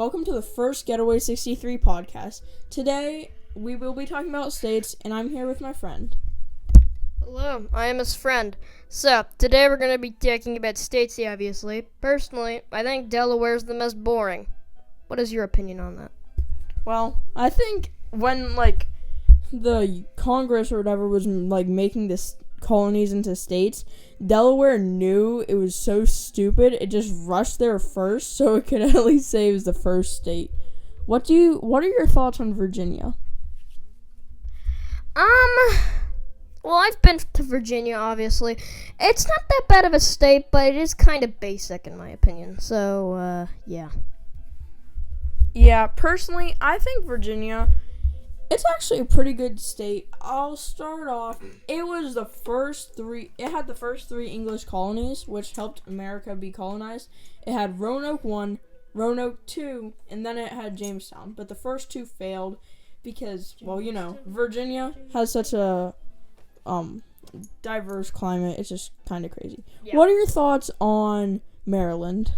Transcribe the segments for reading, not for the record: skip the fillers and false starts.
welcome to the first Getaway 63 podcast. Today, we will be talking about states, and I'm here with my friend. Hello, I am his friend. So, today we're going to be talking about states, obviously. Personally, I think Delaware is the most boring. What is your opinion on that? Well, I think when, the Congress or whatever was, making this colonies into states, Delaware knew it was so stupid, it just rushed there first so it could at least say it was the first state. What are your thoughts on Virginia? Well, I've been to Virginia, obviously. It's not that bad of a state, but it is kind of basic in my opinion. So, yeah. Yeah, personally, I think Virginia, it's actually a pretty good state. I'll start off. It had the first three English colonies, which helped America be colonized. It had Roanoke 1, Roanoke 2, and then it had Jamestown. But the first two failed because, Virginia has such a diverse climate. It's just kind of crazy. Yeah. What are your thoughts on Maryland?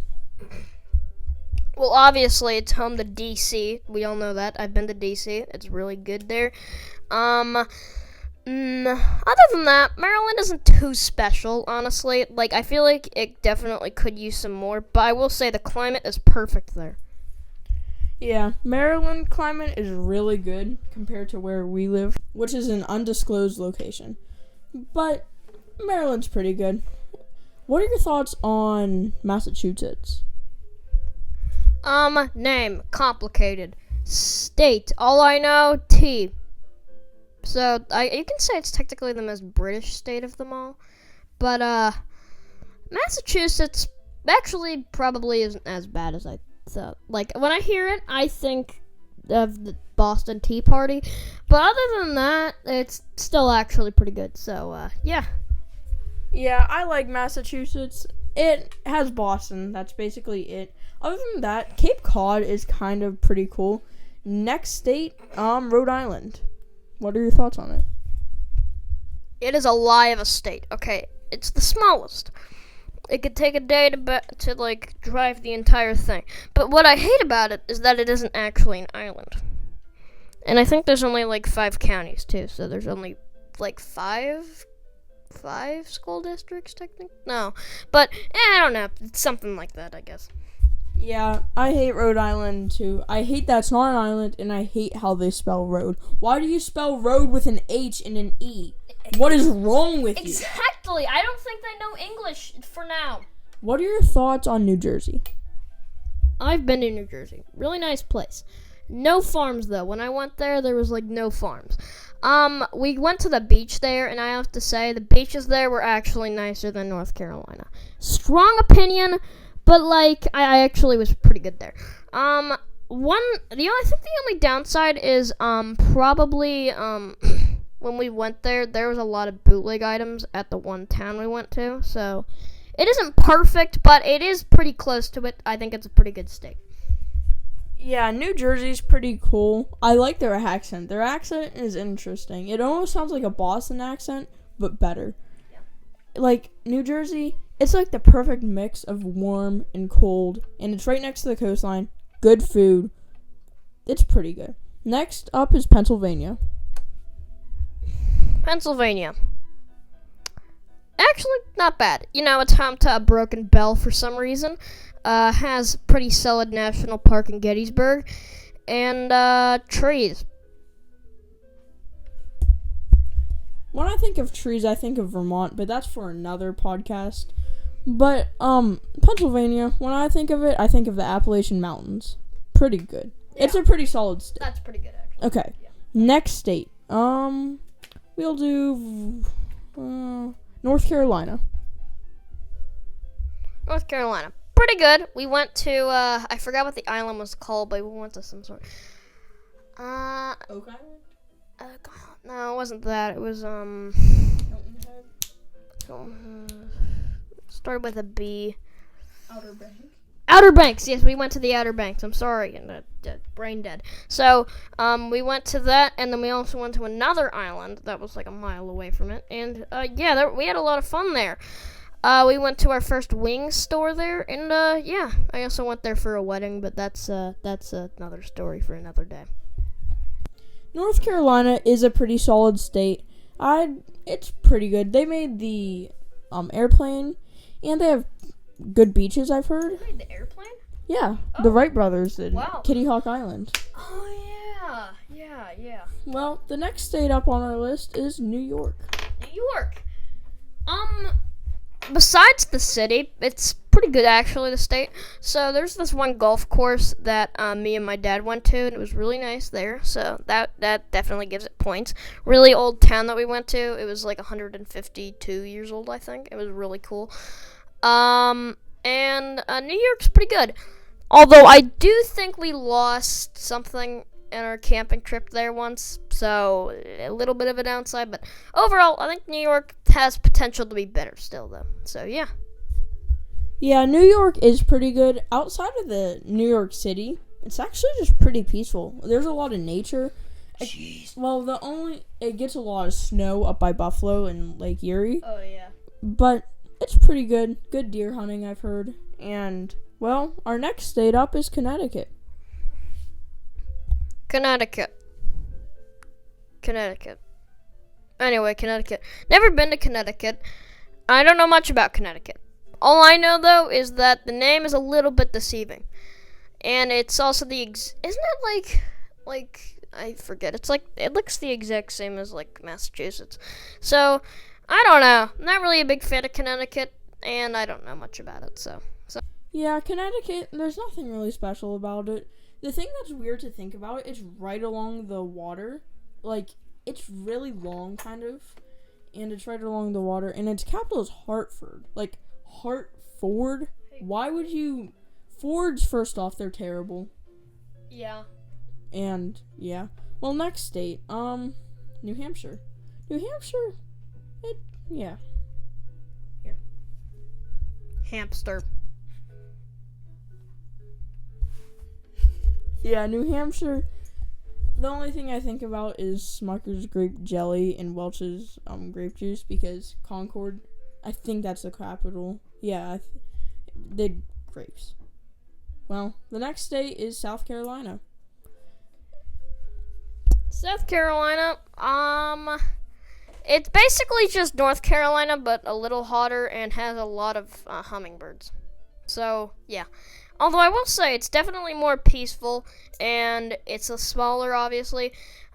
Well, obviously, it's home to D.C. We all know that. I've been to D.C. It's really good there. Other than that, Maryland isn't too special, honestly. I feel like it definitely could use some more, but I will say the climate is perfect there. Yeah, Maryland climate is really good compared to where we live, which is an undisclosed location. But Maryland's pretty good. What are your thoughts on Massachusetts? Name, complicated. State, all I know, T. So, you can say it's technically the most British state of them all. But, Massachusetts actually probably isn't as bad as I thought. When I hear it, I think of the Boston Tea Party. But other than that, it's still actually pretty good. So, yeah. Yeah, I like Massachusetts. It has Boston. That's basically it. Other than that, Cape Cod is kind of pretty cool. Next state, Rhode Island. What are your thoughts on it? It is a lie of a state. Okay, it's the smallest. It could take a day to drive the entire thing. But what I hate about it is that it isn't actually an island. And I think there's only 5 counties too. So there's only five school districts, technically? No. But, I don't know. It's something like that, I guess. Yeah, I hate Rhode Island, too. I hate that it's not an island, and I hate how they spell road. Why do you spell road with an H and an E? What is wrong with you? Exactly! I don't think they know English for now. What are your thoughts on New Jersey? I've been to New Jersey. Really nice place. No farms, though. When I went there was, no farms. We went to the beach there, and I have to say, the beaches there were actually nicer than North Carolina. Strong opinion, but, I actually was pretty good there. I think the only downside is, probably, when we went there was a lot of bootleg items at the one town we went to, so it isn't perfect, but it is pretty close to it. I think it's a pretty good state. Yeah, New Jersey's pretty cool. I like their accent. Their accent is interesting. It almost sounds like a Boston accent, but better. Yeah. New Jersey, it's the perfect mix of warm and cold, and it's right next to the coastline. Good food. It's pretty good. Next up is Pennsylvania. Pennsylvania. Actually, not bad. It's home to a Broken Bell for some reason. Has pretty solid national park in Gettysburg. And, trees. When I think of trees, I think of Vermont, but that's for another podcast. But, Pennsylvania, when I think of it, I think of the Appalachian Mountains. Pretty good. Yeah. It's a pretty solid state. That's pretty good, actually. Okay. Yeah. Next state. We'll do, North Carolina. North Carolina. Pretty good. We went to, I forgot what the island was called, but we went to some sort. Oak Island? No, it wasn't that. It was, Hilton Head? Started with a B. Outer Banks? Outer Banks. Yes, we went to the Outer Banks. I'm sorry, and brain dead. So, we went to that, and then we also went to another island that was a mile away from it. And, we had a lot of fun there. We went to our first wing store there, and yeah, I also went there for a wedding, but that's another story for another day. North Carolina is a pretty solid state. It's pretty good. They made the airplane, and they have good beaches, I've heard. You made the airplane? Yeah, Oh. the Wright brothers in Wow. Kitty Hawk Island. Oh yeah. Well, the next state up on our list is New York. New York. Besides the city, it's pretty good actually, the state. So there's this one golf course that me and my dad went to, and it was really nice there. So that definitely gives it points. Really old town that we went to. It was like 152 years old, I think. It was really cool. And New York's pretty good. Although I do think we lost something in our camping trip there once, so a little bit of a downside, but overall, I think New York has potential to be better still, though. So, yeah. Yeah, New York is pretty good. Outside of the New York City, it's actually just pretty peaceful. There's a lot of nature. Well, it gets a lot of snow up by Buffalo and Lake Erie. Oh, yeah. But it's pretty good. Good deer hunting, I've heard. And, well, our next state up is Connecticut. Connecticut. Anyway, Connecticut. Never been to Connecticut. I don't know much about Connecticut. All I know, though, is that the name is a little bit deceiving. And it's also isn't it like, I forget. It looks the exact same as, like, Massachusetts. So, I don't know. I'm not really a big fan of Connecticut, and I don't know much about it, so. Yeah, Connecticut, there's nothing really special about it. The thing that's weird to think about, it's right along the water. Like, it's really long, kind of. And it's right along the water. And its capital is Hartford. Like, Hartford? Why would you... Fords, first off, they're terrible. Yeah. And, yeah. Well, next state, New Hampshire. New Hampshire, yeah. Here. Hamster. Yeah, New Hampshire. The only thing I think about is Smucker's grape jelly and Welch's grape juice, because Concord, I think that's the capital. Yeah, they grapes. Well, the next state is South Carolina. South Carolina, it's basically just North Carolina, but a little hotter and has a lot of hummingbirds. So, yeah. Although I will say it's definitely more peaceful, and it's a smaller, obviously.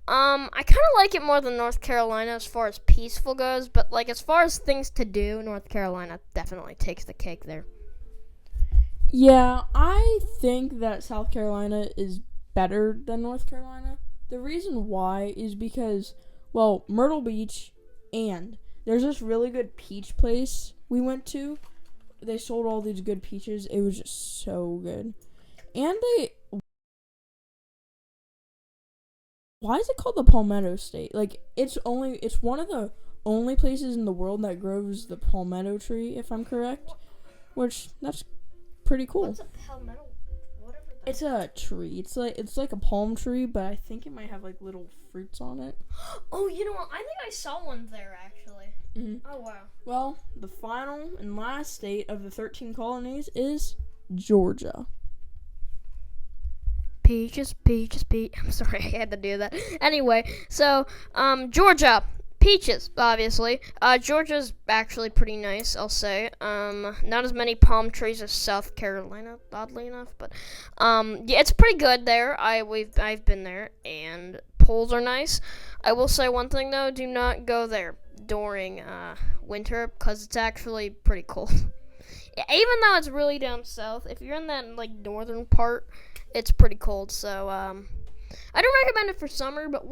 I kind of like it more than North Carolina as far as peaceful goes, but like as far as things to do, North Carolina definitely takes the cake there. Yeah, I think that South Carolina is better than North Carolina. The reason why is because, well, Myrtle Beach, and there's this really good peach place we went to. They sold all these good peaches. It was just so good. And why is it called the Palmetto State? Like, it's one of the only places in the world that grows the palmetto tree, if I'm correct. Which, that's pretty cool. What's a palmetto? Whatever that It's a tree. It's like a palm tree, but I think it might have like little fruits on it. Oh, you know what? I think I saw one there, actually. Mm-hmm. Oh, wow. Well, the final and last state of the 13 colonies is Georgia. Peaches. I'm sorry, I had to do that. Anyway, so, Georgia. Peaches, obviously. Georgia's actually pretty nice, I'll say. Not as many palm trees as South Carolina, oddly enough, but yeah, it's pretty good there. I've been there, and poles are nice. I will say one thing though: do not go there during winter, because it's actually pretty cold. Even though it's really down south, if you're in that like northern part, it's pretty cold. So I don't recommend it for summer, but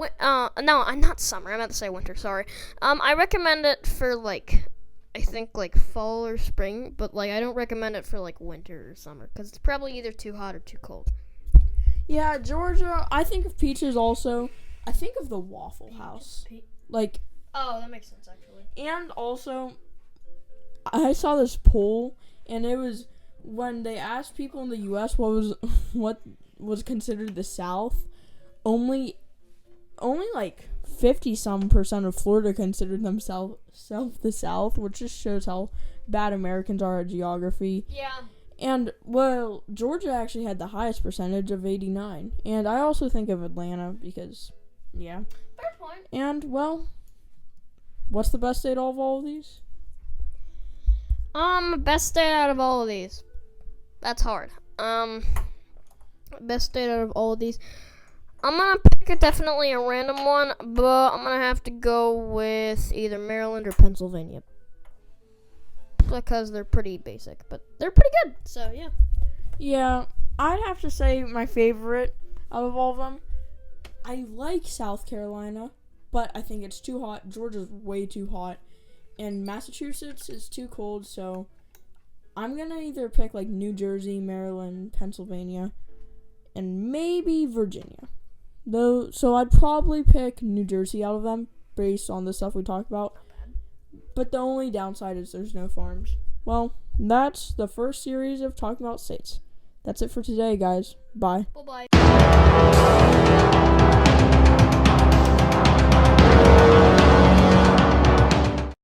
no, not summer. I meant to say winter. Sorry. I recommend it for like, I think like fall or spring, but like I don't recommend it for like winter or summer because it's probably either too hot or too cold. Yeah, Georgia. I think of peaches also. I think of the Waffle House. Like. Oh, that makes sense actually. And also, I saw this poll, and it was when they asked people in the U.S. what was considered the South. Only like 50% of Florida considered themselves the South, which just shows how bad Americans are at geography. Yeah. And, well, Georgia actually had the highest percentage of 89. And I also think of Atlanta because, yeah. Fair point. And, well, what's the best state of all of these? Best state out of all of these. That's hard. Best state out of all of these. I'm gonna pick definitely a random one, but I'm gonna have to go with either Maryland or Pennsylvania. Because they're pretty basic, but they're pretty good. So, yeah. Yeah, I'd have to say my favorite out of all of them. I like South Carolina, but I think it's too hot. Georgia's way too hot. And Massachusetts is too cold, so I'm going to either pick like New Jersey, Maryland, Pennsylvania, and maybe Virginia. So I'd probably pick New Jersey out of them based on the stuff we talked about. But the only downside is there's no farms. Well, that's the first series of talking about states. That's it for today, guys. Bye. Bye-bye.